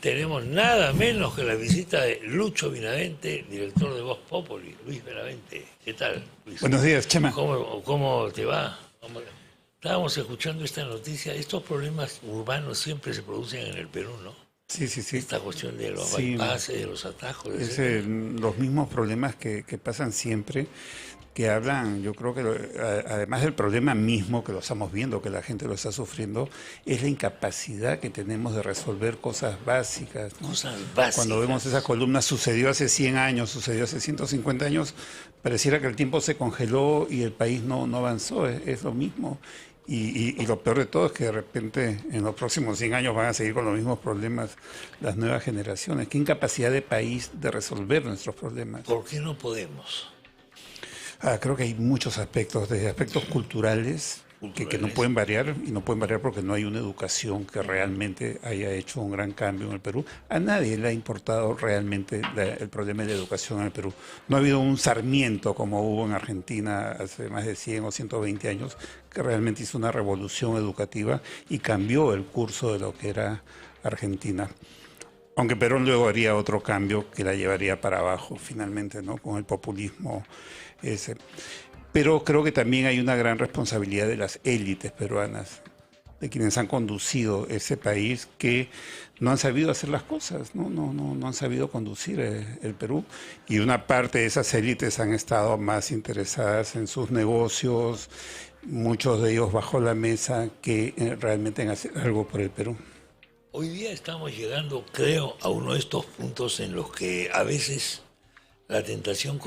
tenemos nada menos que la visita de Lucho Benavente, director de Voz Populi. Luis Benavente, ¿qué tal, Luis? Buenos días, Chema. ¿Cómo te va? Estábamos escuchando esta noticia. Estos problemas urbanos siempre se producen en el Perú, ¿no? Sí. Esta cuestión de los bypasses, de los atajos. Los mismos problemas que pasan siempre, que hablan, yo creo que además del problema mismo que lo estamos viendo, que la gente lo está sufriendo, es la incapacidad que tenemos de resolver cosas básicas, ¿no? Cosas básicas. Cuando vemos esa columna, sucedió hace 100 años, sucedió hace 150 años, pareciera que el tiempo se congeló y el país no avanzó, es lo mismo. Y lo peor de todo es que de repente en los próximos 100 años van a seguir con los mismos problemas las nuevas generaciones. ¿Qué incapacidad de país de resolver nuestros problemas? ¿Por qué no podemos? Creo que hay muchos aspectos, desde aspectos culturales que no pueden variar, y no pueden variar porque no hay una educación que realmente haya hecho un gran cambio en el Perú. A nadie le ha importado realmente el problema de la educación en el Perú. No ha habido un Sarmiento como hubo en Argentina hace más de 100 o 120 años, que realmente hizo una revolución educativa y cambió el curso de lo que era Argentina. Aunque Perón luego haría otro cambio que la llevaría para abajo finalmente, ¿no? Con el populismo ese. Pero creo que también hay una gran responsabilidad de las élites peruanas, de quienes han conducido ese país, que no han sabido hacer las cosas, no han sabido conducir el Perú. Y una parte de esas élites han estado más interesadas en sus negocios, muchos de ellos bajo la mesa, que realmente en hacer algo por el Perú. Hoy día estamos llegando, creo, a uno de estos puntos en los que a veces la tentación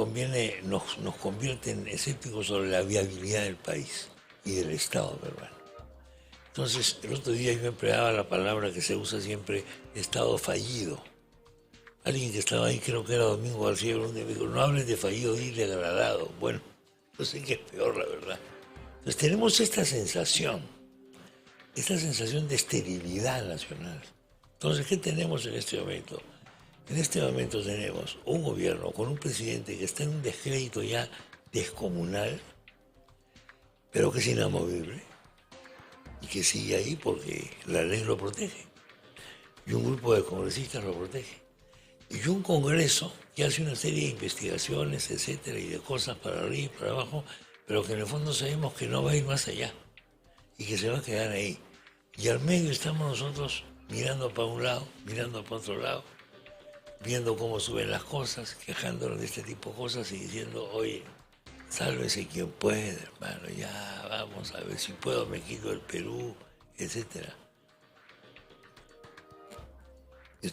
nos convierte en escépticos sobre la viabilidad del país y del Estado peruano. Entonces, el otro día yo empleaba la palabra que se usa siempre, Estado fallido. Alguien que estaba ahí, creo que era Domingo García Brunde, me dijo, no hables de fallido, dile degradado. Bueno, yo sé que es peor, la verdad. Entonces tenemos esta sensación de esterilidad nacional. Entonces, ¿qué tenemos en este momento? En este momento tenemos un gobierno con un presidente que está en un descrédito ya descomunal, pero que es inamovible y que sigue ahí porque la ley lo protege. Y un grupo de congresistas lo protege. Y un Congreso que hace una serie de investigaciones, etcétera, y de cosas para arriba y para abajo, pero que en el fondo sabemos que no va a ir más allá y que se va a quedar ahí. Y al medio estamos nosotros mirando para un lado, mirando para otro lado, viendo cómo suben las cosas, quejándonos de este tipo de cosas y diciendo, oye, sálvese quien puede, hermano, ya vamos a ver si puedo, me quito el Perú, etcétera.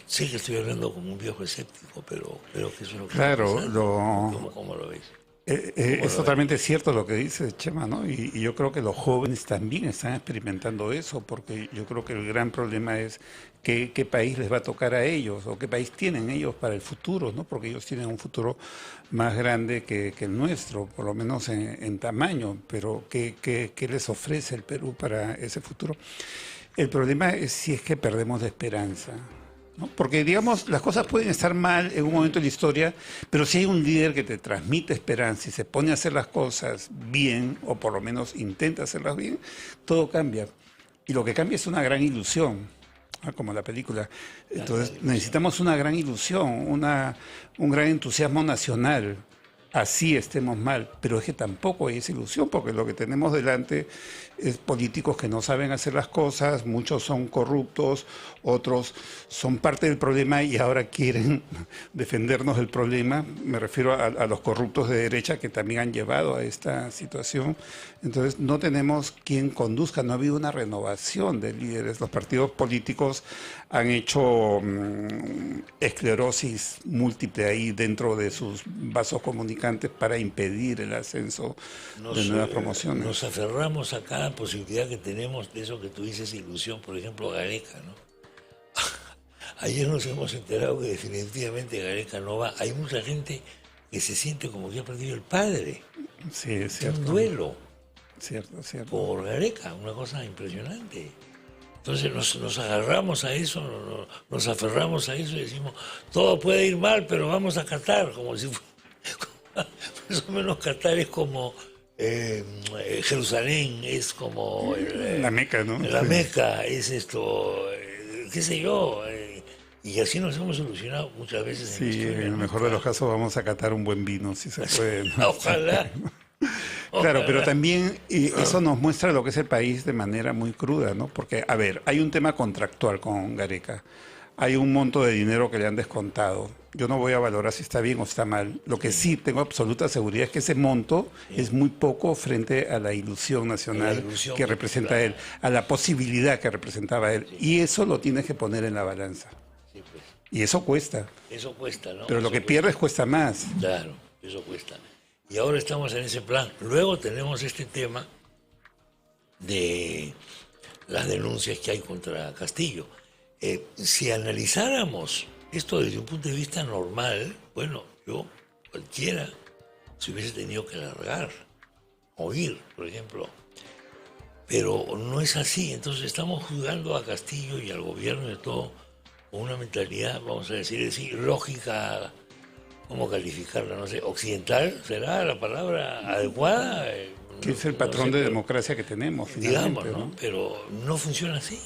Sé que estoy hablando como un viejo escéptico, pero creo que eso es lo que Claro, está ¿Cómo lo ves? Es totalmente cierto lo que dice Chema, ¿no? Y yo creo que los jóvenes también están experimentando eso, porque yo creo que el gran problema es qué país les va a tocar a ellos, o qué país tienen ellos para el futuro, ¿no? Porque ellos tienen un futuro más grande que el nuestro, por lo menos en tamaño, pero ¿qué les ofrece el Perú para ese futuro? El problema es si es que perdemos la esperanza, ¿no? Porque, digamos, las cosas pueden estar mal en un momento de la historia, pero si hay un líder que te transmite esperanza y se pone a hacer las cosas bien, o por lo menos intenta hacerlas bien, todo cambia. Y lo que cambia es una gran ilusión, ¿no? Como la película. Entonces necesitamos una gran ilusión, un gran entusiasmo nacional. Así estemos mal, pero es que tampoco hay esa ilusión, porque lo que tenemos delante es políticos que no saben hacer las cosas, muchos son corruptos, otros son parte del problema y ahora quieren defendernos del problema. Me refiero a los corruptos de derecha que también han llevado a esta situación. Entonces no tenemos quien conduzca, no ha habido una renovación de líderes. Los partidos políticos han hecho esclerosis múltiple ahí dentro de sus vasos comunicantes para impedir el ascenso de nuevas promociones. Nos aferramos a cada posibilidad que tenemos de eso que tú dices, ilusión, por ejemplo, Gareca, ¿no? Ayer nos hemos enterado que definitivamente Gareca no va. Hay mucha gente que se siente como que ha perdido el padre. Sí, es cierto. Un duelo. Cierto. Por Gareca, una cosa impresionante. Entonces nos agarramos a eso, nos aferramos a eso y decimos, todo puede ir mal, pero vamos a Qatar, como si más o menos Qatar es como Jerusalén, es como la Meca, ¿no? La Meca, es esto, qué sé yo, Y así nos hemos solucionado muchas veces en la Sí, historia, en el ¿no? mejor de los casos vamos a catar un buen vino, si se puede, ¿no? Ojalá. Claro, pero Ojalá. también eso nos muestra lo que es el país de manera muy cruda, ¿no? Porque, a ver, hay un tema contractual con Gareca. Hay un monto de dinero que le han descontado. Yo no voy a valorar si está bien o está mal. Lo que sí tengo absoluta seguridad es que ese monto es muy poco frente a la ilusión nacional ilusión que representa él, a la posibilidad que representaba él. Y eso lo tienes que poner en la balanza. Sí, pues, Y eso cuesta. eso cuesta, ¿no? Pero lo Eso que cuesta. pierdes cuesta más. Claro, eso cuesta. Y ahora estamos en ese plan. Luego tenemos este tema de las denuncias que hay contra Castillo. Si analizáramos esto desde un punto de vista normal, bueno, yo, cualquiera, se hubiese tenido que largar, o ir, por ejemplo. Pero no es así. Entonces estamos juzgando a Castillo y al gobierno de todo con una mentalidad, vamos a decir, lógica. ¿Cómo calificarla? No sé, occidental será la palabra adecuada. Que es el No patrón sé, de pero, democracia que tenemos, digamos, finalmente, ¿no? ¿no? Pero no funciona así.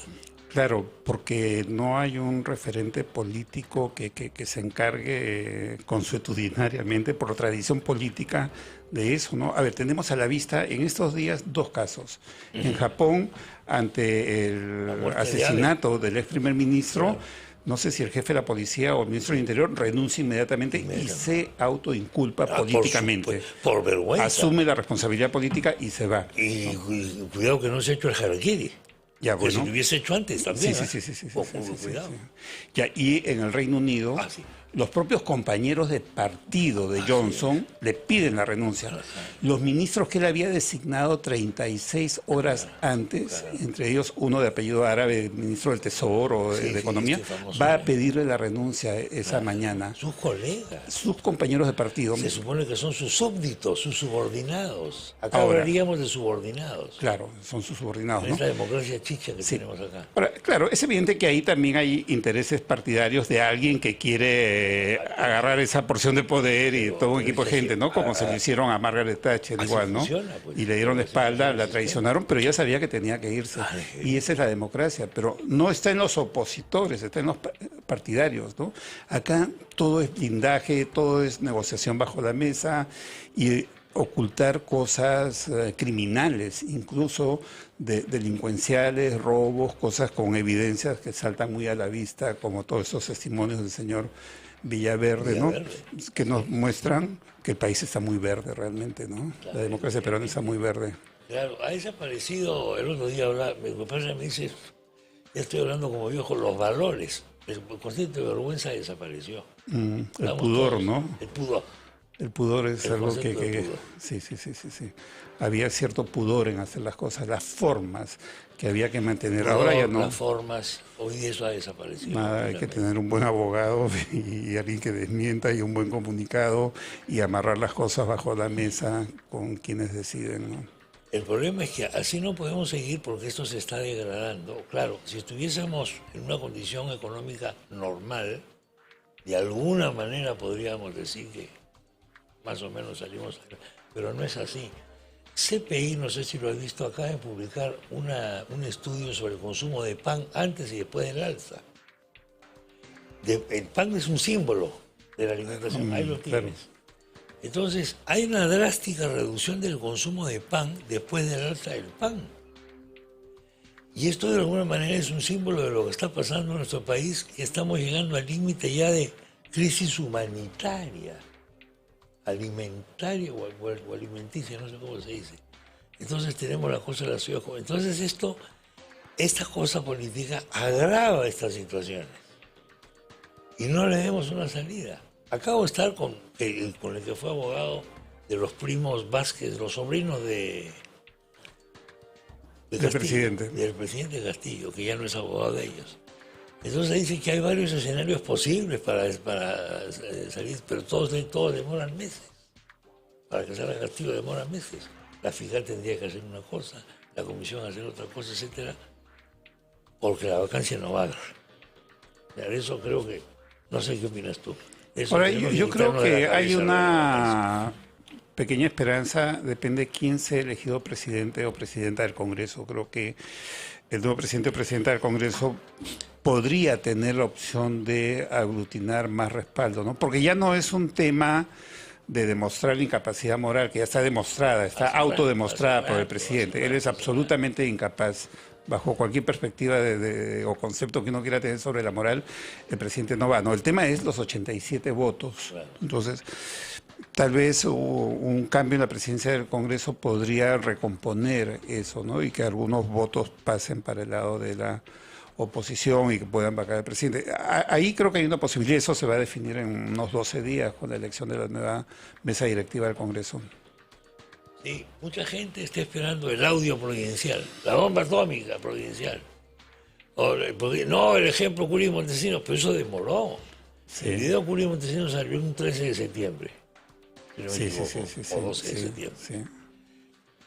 Claro, porque no hay un referente político que se encargue consuetudinariamente, por tradición política, de eso, ¿no? A ver, tenemos a la vista en estos días dos casos. En Japón, ante el muerte de asesinato del ex primer ministro, Claro. no sé si el jefe de la policía o el ministro del Interior renuncia inmediatamente y se autoinculpa políticamente. Por vergüenza. Asume la responsabilidad política y se va. Y cuidado que no se ha hecho el harakiri. Ya, Que si bueno. lo hubiese hecho antes también. Sí, ¿eh? sí, sí, sí, sí, Ojo, sí, sí, sí, cuidado. sí. Ya, y en el Reino Unido, Sí. los propios compañeros de partido de Johnson le piden la renuncia. Los ministros que él había designado 36 horas antes, entre ellos uno de apellido árabe, ministro del Tesoro, Sí, de sí, Economía, este famoso, va a pedirle la renuncia esa mañana. Sus colegas. Sus compañeros de partido, Se supone que son sus súbditos, sus subordinados. Acá Ahora. hablaríamos de subordinados. claro, son sus subordinados, ¿no? Es la democracia chicha que Sí. tenemos acá. Ahora, claro, es evidente que ahí también hay intereses partidarios de alguien que quiere agarrar esa porción de poder y todo un equipo de gente, ¿no? Como se lo hicieron a Margaret Thatcher así igual, ¿no? funciona, pues. Y le dieron la espalda, la traicionaron, pero ya sabía que tenía que irse. Y esa es la democracia, pero no está en los opositores, está en los partidarios, ¿no? Acá todo es blindaje, todo es negociación bajo la mesa y ocultar cosas criminales, incluso delincuenciales, robos, cosas con evidencias que saltan muy a la vista, como todos esos testimonios del señor Villaverde, ¿no? Que nos muestran que el país está muy verde realmente, ¿no? La democracia peruana está muy verde. Claro, ha desaparecido, el otro día hablaba, mi padre me dice, ya estoy hablando como viejo, los valores. El concepto de vergüenza desapareció. El Estamos pudor, todos- ¿no? El pudor. El pudor es El algo concepto de pudor. sí, sí, sí, sí, sí. Había cierto pudor en hacer las cosas, las formas que había que mantener. Ahora ya no. Las formas, hoy eso ha desaparecido. Nada, hay que tener un buen abogado y alguien que desmienta y un buen comunicado y amarrar las cosas bajo la mesa con quienes deciden, ¿no? El problema es que así no podemos seguir porque esto se está degradando. Claro, si estuviésemos en una condición económica normal, de alguna manera podríamos decir que más o menos salimos, pero no es así. CPI, no sé si lo has visto, acaba de publicar un estudio sobre el consumo de pan antes y después del alza. El pan es un símbolo de la alimentación, ahí lo claro. tienes. Entonces, hay una drástica reducción del consumo de pan después del alza del pan. Y esto de alguna manera es un símbolo de lo que está pasando en nuestro país, que estamos llegando al límite ya de crisis humanitaria, alimentaria o alimenticia, no sé cómo se dice. Entonces tenemos la cosa de la ciudad. Entonces esta cosa política agrava estas situaciones y no le demos una salida. Acabo de estar con el que fue abogado de los primos Vázquez, los sobrinos de Castillo, presidente. del presidente Castillo, que ya no es abogado de ellos. Entonces dice que hay varios escenarios posibles para salir, pero todos demoran meses. Para que salga Castillo demoran meses. La fiscal tendría que hacer una cosa, la comisión hacer otra cosa, etcétera, porque la vacancia no va a dar. Eso creo que, no sé qué opinas tú. Eso Ahora, tenemos yo creo quitarnos de que la hay cabeza una pequeña esperanza, depende de quién sea elegido presidente o presidenta del Congreso. Creo que el nuevo presidente o presidenta del Congreso podría tener la opción de aglutinar más respaldo, ¿no? Porque ya no es un tema de demostrar la incapacidad moral, que ya está demostrada, está autodemostrada por el presidente. Él es absolutamente incapaz. Bajo cualquier perspectiva o concepto que uno quiera tener sobre la moral, el presidente no va. No, el tema es los 87 votos. Entonces, tal vez un cambio en la presidencia del Congreso podría recomponer eso, ¿no? Y que algunos votos pasen para el lado de la oposición y que puedan vacar al presidente. Ahí creo que hay una posibilidad, eso se va a definir en unos 12 días con la elección de la nueva mesa directiva del Congreso. Sí, mucha gente está esperando el audio providencial, la bomba atómica providencial. No, el ejemplo Curí Montesinos, pero eso demoró. Sí. El video Curí Montesinos salió un 13 de septiembre. Si no me equivoco, o 12 de septiembre. Sí.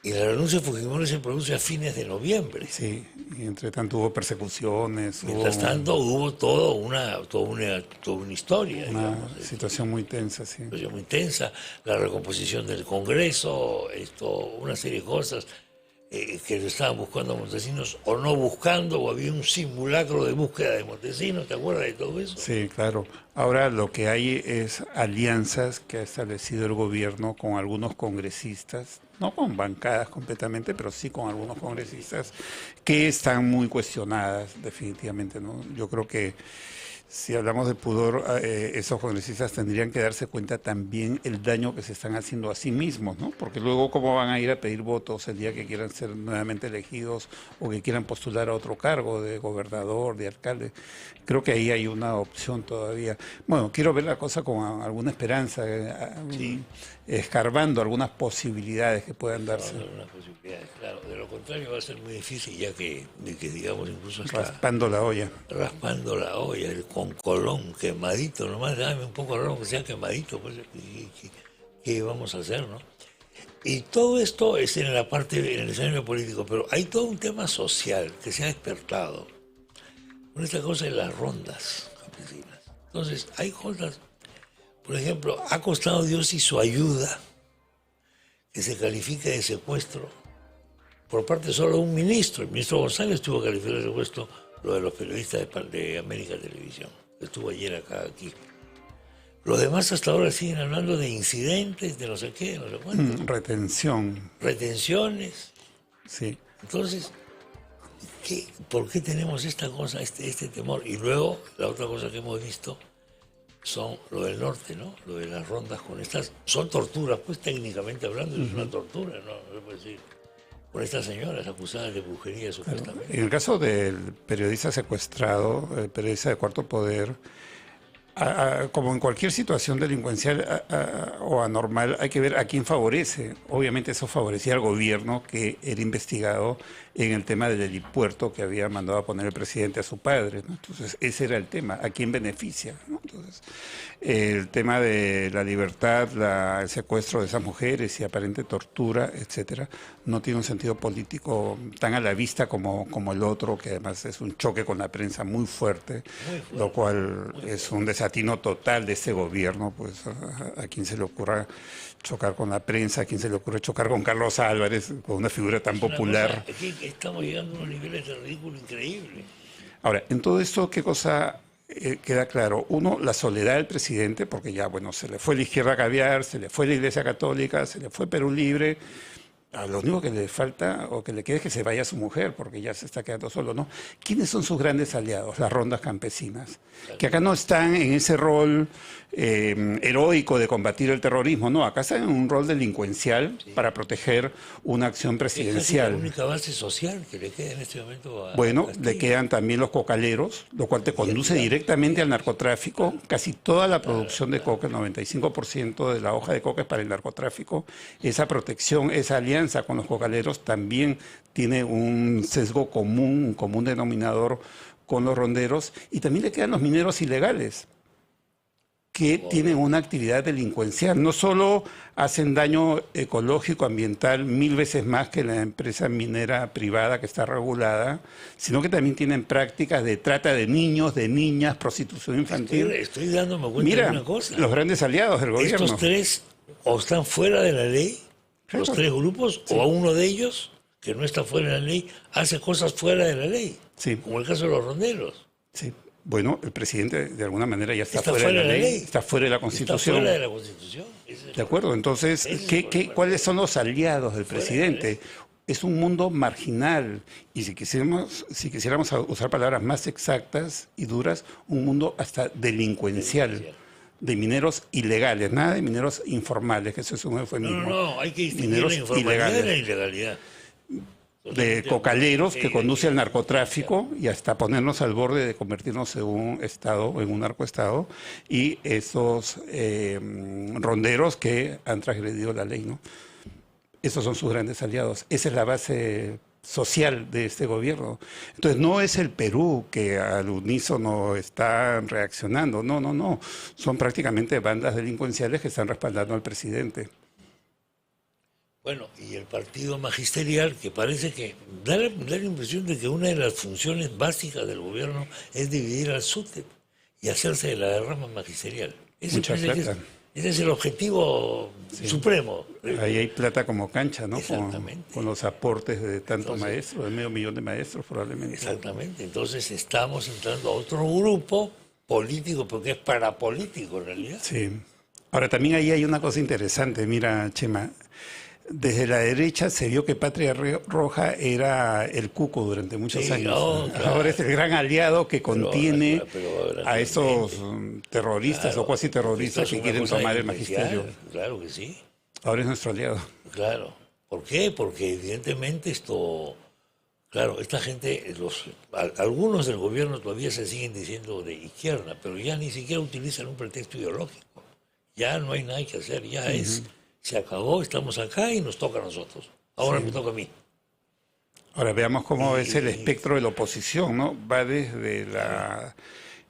Y la renuncia de Fujimori se produce a fines de noviembre. Sí, y entre tanto hubo persecuciones. Mientras tanto hubo toda una historia. Una situación muy tensa, sí. Una situación muy tensa, la recomposición del Congreso, una serie de cosas que lo estaban buscando a Montesinos o no buscando, o había un simulacro de búsqueda de Montesinos, ¿te acuerdas de todo eso? Sí, claro. Ahora lo que hay es alianzas que ha establecido el gobierno con algunos congresistas, no con bancadas completamente, pero sí con algunos congresistas que están muy cuestionadas definitivamente, ¿no? Yo creo que si hablamos de pudor, esos congresistas tendrían que darse cuenta también el daño que se están haciendo a sí mismos, ¿no? Porque luego cómo van a ir a pedir votos el día que quieran ser nuevamente elegidos o que quieran postular a otro cargo de gobernador, de alcalde. Creo que ahí hay una opción todavía. Bueno, quiero ver la cosa con alguna esperanza, sí, escarbando algunas posibilidades que puedan darse. Algunas posibilidades, claro. De lo contrario va a ser muy difícil, ya que digamos, incluso raspando la olla. Raspando la olla, el concolón quemadito, nomás dame un poco raro que sea quemadito, pues, ¿qué vamos a hacer, no? Y todo esto es en la parte, en el escenario político, pero hay todo un tema social que se ha despertado con esta cosa de las rondas campesinas. Entonces, hay cosas, por ejemplo, ha costado Dios y su ayuda que se califique de secuestro por parte solo de un ministro. El ministro González tuvo que calificar de secuestro lo de los periodistas de América Televisión, que estuvo ayer aquí. Los demás hasta ahora siguen hablando de incidentes, de no sé qué, no sé cuánto. Retención. Retenciones. Sí. Entonces, ¿por qué tenemos esta cosa, este temor? Y luego, la otra cosa que hemos visto son lo del norte, ¿no? Lo de las rondas con estas... Son torturas, pues técnicamente hablando, es una tortura, ¿no? Se puede decir. Con estas señoras acusadas de brujería, supuestamente. En el caso del periodista secuestrado, el periodista de Cuarto Poder, como en cualquier situación delincuencial o anormal, hay que ver a quién favorece. Obviamente eso favorecía al gobierno que era investigado en el tema del helipuerto que había mandado a poner el presidente a su padre, ¿no? Entonces ese era el tema, ¿a quién beneficia, ¿no? Entonces el tema de la libertad, el secuestro de esas mujeres y aparente tortura, etcétera, no tiene un sentido político tan a la vista como el otro, que además es un choque con la prensa muy fuerte, lo cual es un desatino total de este gobierno, pues a quien se le ocurra chocar con la prensa, a quien se le ocurre chocar con Carlos Álvarez, con una figura tan popular. Estamos llegando a unos niveles de ridículo increíbles. Ahora, en todo esto, ¿qué cosa queda claro? Uno, la soledad del presidente, porque ya, bueno, se le fue la izquierda caviar, se le fue la Iglesia Católica, se le fue Perú Libre. Lo único que le falta o que le queda es que se vaya su mujer, porque ya se está quedando solo, ¿no? ¿Quiénes son sus grandes aliados? Las rondas campesinas, que acá no están en ese rol heroico de combatir el terrorismo, no, acá están en un rol delincuencial para proteger una acción presidencial. Es la única base social que le queda en este momento a Bueno, le quedan también los cocaleros, lo cual te conduce directamente al narcotráfico. Casi toda la producción de coca, el 95% de la hoja de coca es para el narcotráfico. Esa protección, esa alianza con los cocaleros también tiene un sesgo común, un común denominador con los ronderos, y también le quedan los mineros ilegales, que tienen una actividad delincuencial. No solo hacen daño ecológico, ambiental, 1000 veces más que la empresa minera privada que está regulada, sino que también tienen prácticas de trata de niños, de niñas, prostitución infantil. Estoy dándome cuenta de una cosa. Los grandes aliados del gobierno. Estos tres o están fuera de la ley, los tres grupos, sí, o a uno de ellos, que no está fuera de la ley, hace cosas fuera de la ley, sí, como el caso de los ronderos. Sí. Bueno, el presidente de alguna manera ya está, Está fuera de la fuera de la ley, ley. está fuera de la Está Constitución. fuera de la Constitución. Ese es el De acuerdo, entonces, Ese es el problema. ¿cuáles son los aliados del Fuera de la presidente? Es un mundo marginal y si quisiéramos usar palabras más exactas y duras, un mundo hasta delincuencial, de mineros ilegales, nada de mineros informales, que eso es un eufemismo. No, hay que distinguir Mineros la informalidad de la ilegales, ilegalidad. de cocaleros que conducen al narcotráfico narcotráfico y hasta ponernos al borde de convertirnos en un estado, en un narcoestado, y esos ronderos que han transgredido la ley, ¿no? Esos son sus grandes aliados. Esa es la base social de este gobierno. Entonces no es el Perú que al unísono está reaccionando, no. Son prácticamente bandas delincuenciales que están respaldando al presidente. Bueno, y el partido magisterial, que parece que da la impresión de que una de las funciones básicas del gobierno es dividir al SUTEP y hacerse de la derrama magisterial. Mucha plata. Ese es el objetivo supremo. Ahí hay plata como cancha, ¿no? Exactamente. Con los aportes de tantos maestros, de 500.000 de maestros probablemente. Exactamente. Entonces estamos entrando a otro grupo político, porque es parapolítico en realidad. Sí. Ahora, también ahí hay una cosa interesante. Mira, Chema, desde la derecha se vio que Patria Roja era el cuco durante muchos años. Claro. Ahora es el gran aliado que contiene pero a esos terroristas o cuasi terroristas que quieren tomar el magisterio. Claro que sí. Ahora es nuestro aliado. Claro. ¿Por qué? Porque evidentemente claro, esta gente, algunos del gobierno todavía se siguen diciendo de izquierda, pero ya ni siquiera utilizan un pretexto ideológico. Ya no hay nada que hacer, ya se acabó, estamos acá y nos toca a nosotros. Ahora me toca a mí. Ahora veamos cómo es el espectro de la oposición, ¿no? Va desde la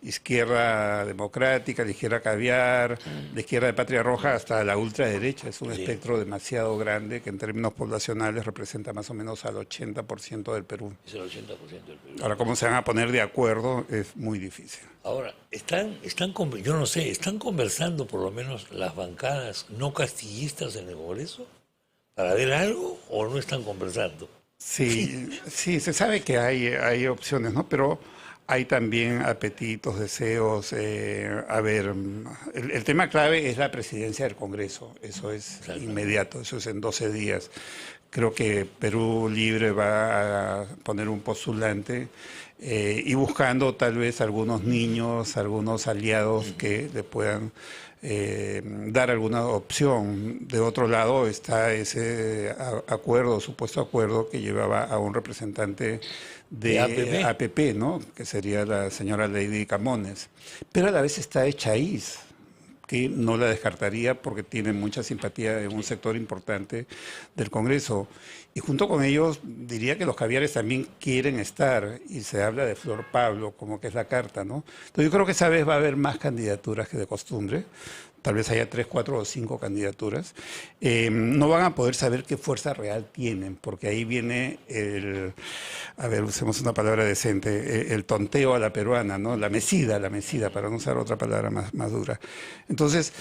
izquierda democrática, la izquierda caviar, la izquierda de Patria Roja hasta la ultraderecha. Es un espectro demasiado grande que en términos poblacionales representa más o menos al 80% del Perú. Es el 80% del Perú. Ahora, ¿cómo se van a poner de acuerdo? Es muy difícil. Ahora, yo no sé, ¿están conversando por lo menos las bancadas no castillistas en el Congreso para ver algo o no están conversando? Sí, se sabe que hay opciones, ¿no? Pero hay también apetitos, deseos. A ver, el tema clave es la presidencia del Congreso. Eso es inmediato, eso es en 12 días. Creo que Perú Libre va a poner un postulante y buscando tal vez algunos niños, algunos aliados que le puedan dar alguna opción. De otro lado está ese acuerdo, supuesto acuerdo que llevaba a un representante de APP, ¿no? Que sería la señora Lady Camones. Pero a la vez está Echaíz, que no la descartaría porque tiene mucha simpatía en un sector importante del Congreso. Y junto con ellos diría que los caviares también quieren estar, y se habla de Flor Pablo, como que es la carta, ¿no? Entonces yo creo que esa vez va a haber más candidaturas que de costumbre. Tal vez haya 3, 4 o 5 candidaturas. No van a poder saber qué fuerza real tienen, porque ahí viene a ver, usemos una palabra decente, el tonteo a la peruana, ¿no? La mesida, para no usar otra palabra más dura. Entonces,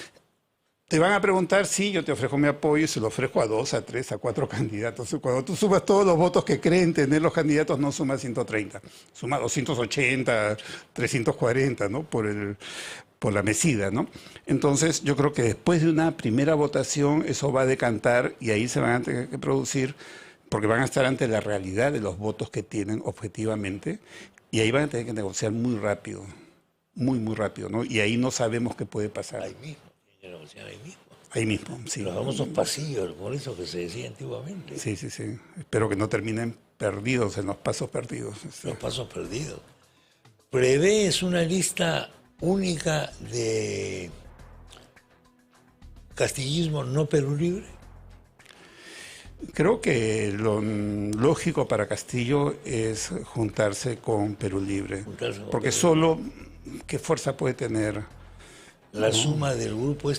te van a preguntar, sí, yo te ofrezco mi apoyo y se lo ofrezco a 2, a 3, a 4 candidatos. Cuando tú sumas todos los votos que creen tener los candidatos, no suma 130, suma 280, 340, ¿no? Por la mesida, ¿no? Entonces, yo creo que después de una primera votación, eso va a decantar y ahí se van a tener que producir, porque van a estar ante la realidad de los votos que tienen objetivamente, y ahí van a tener que negociar muy rápido, muy rápido, ¿no? Y ahí no sabemos qué puede pasar. Ahí mismo, tienen que negociar ahí mismo. Ahí mismo, sí. Los famosos pasillos, por eso que se decía antiguamente. Sí. Espero que no terminen perdidos en los pasos perdidos. Los pasos perdidos. ¿Prevés una lista única de castillismo no Perú Libre? Creo que lo lógico para Castillo es juntarse con Perú Libre. Porque solo, ¿qué fuerza puede tener? La suma del grupo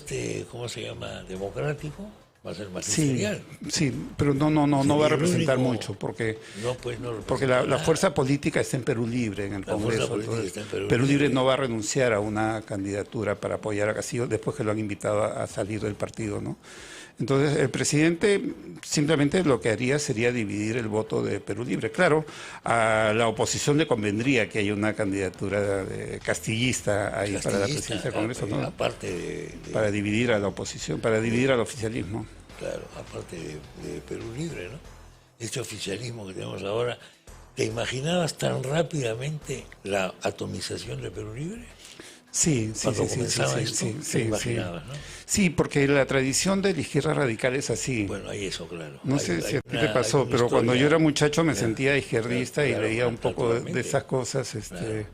¿cómo se llama? ¿Democrático? va a ser Sí, magisterial. sí, pero no Sería va a el representar único- mucho, porque No, pues no porque representa la nada. fuerza política está en Perú Libre, en el La fuerza Congreso. política Entonces, está en Perú Perú Libre Libre. no va a renunciar a una candidatura para apoyar a Castillo después que lo han invitado a salir del partido, ¿no? Entonces, el presidente simplemente lo que haría sería dividir el voto de Perú Libre. Claro, a la oposición le convendría que haya una candidatura castillista ahí para la Castillista, presidencia del Congreso, ¿no? aparte Para dividir a la oposición, para dividir al oficialismo. claro, aparte de Perú Libre, ¿no? Este oficialismo que tenemos ahora, ¿te imaginabas tan rápidamente la atomización de Perú Libre? Sí, Cuando comenzaba esto, sí, te sí. imaginabas, ¿no? Sí, porque la tradición de la izquierda radical es así. Bueno, hay eso, claro. No Hay- sé hay si a ti una- te pasó, hay una pero cuando historia- yo era muchacho me Ya, sentía izquierdista y claro, leía un poco de naturalmente. esas cosas, Pero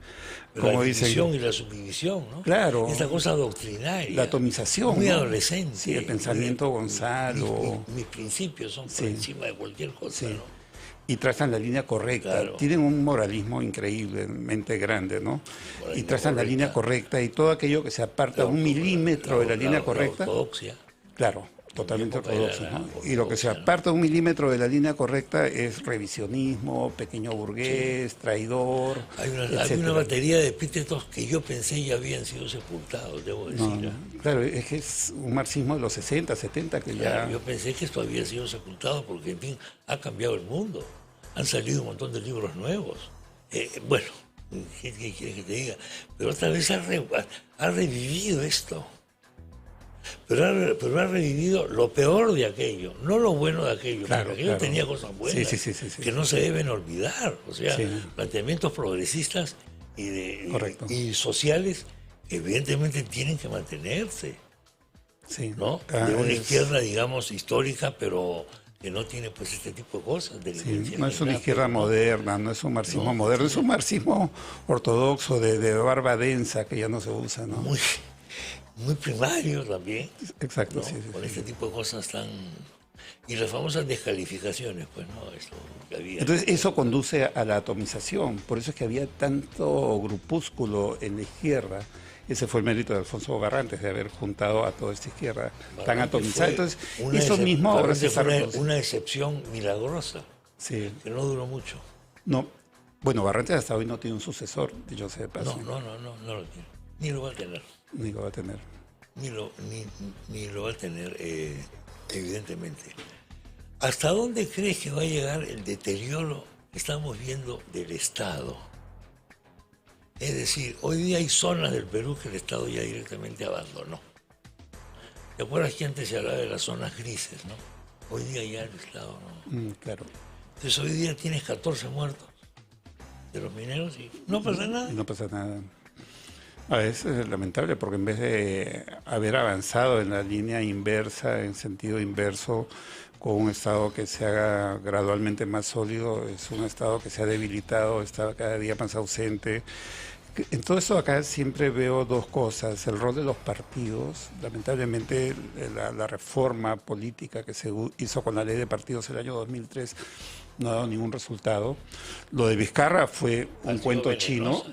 como la dicen, división y la subdivisión, ¿no? Claro. Esta cosa doctrinaria. la atomización, Muy ¿no? adolescente. Sí, el pensamiento Gonzalo. Mis principios son por Sí. encima de cualquier cosa, Sí. ¿no? Y trazan la línea correcta. Claro. Tienen un moralismo increíblemente grande, ¿no? La Y línea trazan la correcta. línea correcta y todo aquello que se aparta un milímetro de la línea correcta. La ortodoxia. Claro, totalmente época era ortodoxo, la ¿no? Y lo que se ortodoxia, ¿no? aparta un milímetro de la línea correcta es revisionismo, pequeño burgués, traidor, Hay una etcétera. batería de epítetos que yo pensé ya habían sido sepultados, debo decir. No, no. Claro, es que es un marxismo de los 60, 70 que Claro, ya... yo pensé que esto había sido sepultado porque, en fin, ha cambiado el mundo. Han salido un montón de libros nuevos. Bueno, ¿qué quieres que te diga? Pero otra vez ha revivido esto. Pero ha revivido lo peor de aquello, no lo bueno de aquello. Claro, porque aquello claro. tenía cosas buenas Sí. que no se deben olvidar. O sea, Sí. planteamientos progresistas Correcto. y sociales que evidentemente tienen que mantenerse, Sí. ¿no? Ah, De una es- izquierda, digamos, histórica, pero que no tiene pues este tipo de cosas. sí, delincuencia no es una criminal, izquierda pero no. moderna, no es un marxismo No, moderno, es un marxismo ortodoxo de barba densa que ya no se usa, ¿no? Muy primario también, Exacto, ¿no? sí. Con este tipo de cosas tan... Y las famosas descalificaciones, pues, ¿no? Esto que había. Entonces eso conduce a la atomización, por eso es que había tanto grupúsculo en la izquierda. Ese fue el mérito de Alfonso Barrantes, de haber juntado a toda esta izquierda tan Barrantes atomizada. fue Entonces, una eso mismo ahora Barrantes se está fue reproduciendo. una excepción milagrosa, Sí, que no duró mucho. no. Bueno, Barrantes hasta hoy no tiene un sucesor, dicho sea de paso. No lo tiene. Ni lo va a tener. Ni lo va a tener. Ni lo va a tener, evidentemente. ¿Hasta dónde crees que va a llegar el deterioro que estamos viendo del Estado? Es decir, hoy día hay zonas del Perú que el Estado ya directamente abandonó. ¿Te acuerdas que antes se hablaba de las zonas grises, no? Hoy día ya el Estado no. Claro. Entonces hoy día tienes 14 muertos de los mineros y no pasa nada. Y no pasa nada. Es lamentable porque en vez de haber avanzado en la línea inversa, en sentido inverso, con un Estado que se haga gradualmente más sólido, es un Estado que se ha debilitado, está cada día más ausente. En todo esto acá siempre veo dos cosas. El rol de los partidos, lamentablemente la reforma política que se hizo con la ley de partidos el año 2003 no ha dado ningún resultado. Lo de Vizcarra fue un cuento chino.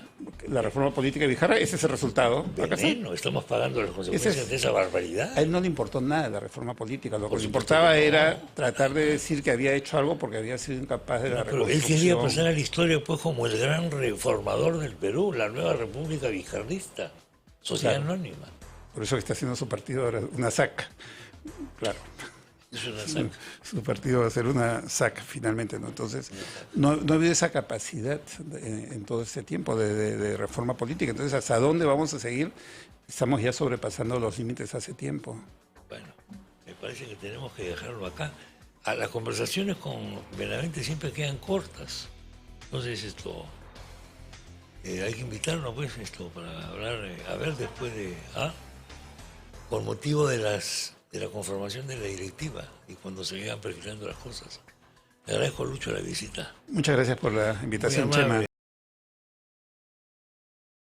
La reforma política de Vizcarra, ese es el resultado. Acá está. Veneno, estamos pagando las consecuencias de esa barbaridad. A él no le importó nada la reforma política. Lo que Por le supuesto importaba que no. era tratar de decir que había hecho algo porque había sido incapaz de la Pero él reconstrucción. quería pasar a la historia pues como el gran reformador del Perú, la nueva república vizcarrista, sociedad Claro. anónima. Por eso que está haciendo su partido ahora, una SAC. Claro. Es una saca. Su partido va a ser una SAC finalmente, ¿no? Entonces, no ha habido esa capacidad en todo este tiempo de reforma política. Entonces, ¿hasta dónde vamos a seguir? Estamos ya sobrepasando los límites hace tiempo. Bueno, me parece que tenemos que dejarlo acá. Las conversaciones con Benavente siempre quedan cortas. Entonces hay que invitarnos pues para hablar, a ver después con motivo de la conformación de la directiva y cuando se vayan perfilando las cosas. Te agradezco, Lucho, la visita. Muchas gracias por la invitación, Muy amable. Chema.